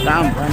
काम पण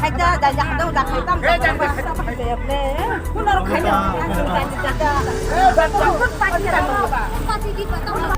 खायचं दादा đâu đặt phải tâm cái đẹp đấy nó đâu khai được ăn gì cái gì cả